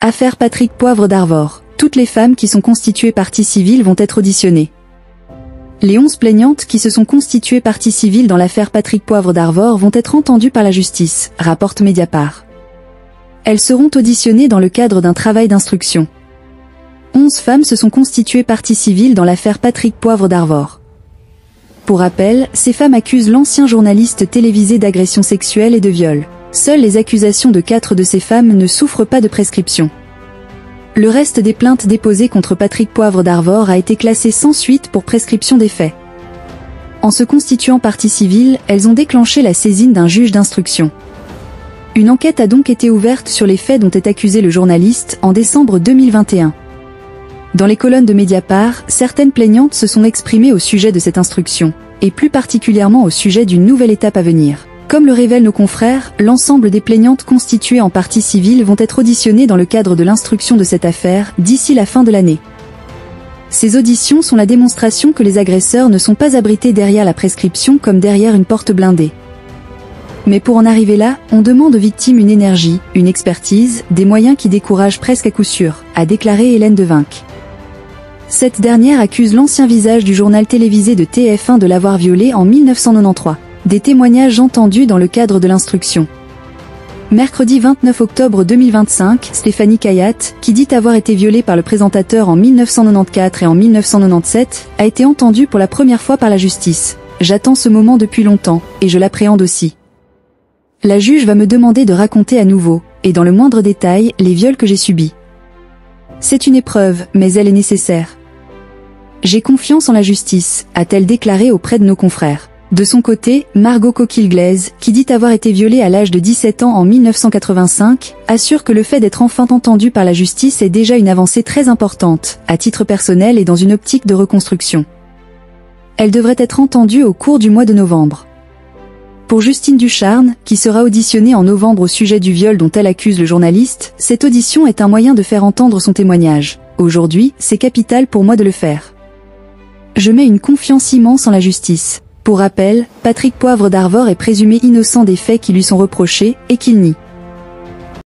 Affaire Patrick Poivre d'Arvor. Toutes les femmes qui sont constituées partie civile vont être auditionnées. Les 11 plaignantes qui se sont constituées partie civile dans l'affaire Patrick Poivre d'Arvor vont être entendues par la justice, rapporte Mediapart. Elles seront auditionnées dans le cadre d'un travail d'instruction. 11 femmes se sont constituées partie civile dans l'affaire Patrick Poivre d'Arvor. Pour rappel, ces femmes accusent l'ancien journaliste télévisé d'agression sexuelle et de viol. Seules les accusations de 4 de ces femmes ne souffrent pas de prescription. Le reste des plaintes déposées contre Patrick Poivre d'Arvor a été classé sans suite pour prescription des faits. En se constituant partie civile, elles ont déclenché la saisine d'un juge d'instruction. Une enquête a donc été ouverte sur les faits dont est accusé le journaliste en décembre 2021. Dans les colonnes de Mediapart, certaines plaignantes se sont exprimées au sujet de cette instruction, et plus particulièrement au sujet d'une nouvelle étape à venir. Comme le révèlent nos confrères, l'ensemble des plaignantes constituées en partie civile vont être auditionnées dans le cadre de l'instruction de cette affaire d'ici la fin de l'année. Ces auditions sont la démonstration que les agresseurs ne sont pas abrités derrière la prescription comme derrière une porte blindée. Mais pour en arriver là, on demande aux victimes une énergie, une expertise, des moyens qui découragent presque à coup sûr, a déclaré Hélène Devinck. Cette dernière accuse l'ancien visage du journal télévisé de TF1 de l'avoir violée en 1993. Des témoignages entendus dans le cadre de l'instruction. Mercredi 29 octobre 2025, Stéphanie Kayat, qui dit avoir été violée par le présentateur en 1994 et en 1997, a été entendue pour la première fois par la justice. J'attends ce moment depuis longtemps, et je l'appréhende aussi. La juge va me demander de raconter à nouveau, et dans le moindre détail, les viols que j'ai subis. C'est une épreuve, mais elle est nécessaire. J'ai confiance en la justice, a-t-elle déclaré auprès de nos confrères. De son côté, Margot Coquille-Glaise, qui dit avoir été violée à l'âge de 17 ans en 1985, assure que le fait d'être enfin entendue par la justice est déjà une avancée très importante, à titre personnel et dans une optique de reconstruction. Elle devrait être entendue au cours du mois de novembre. Pour Justine Ducharne, qui sera auditionnée en novembre au sujet du viol dont elle accuse le journaliste, cette audition est un moyen de faire entendre son témoignage. Aujourd'hui, c'est capital pour moi de le faire. Je mets une confiance immense en la justice. Pour rappel, Patrick Poivre d'Arvor est présumé innocent des faits qui lui sont reprochés et qu'il nie.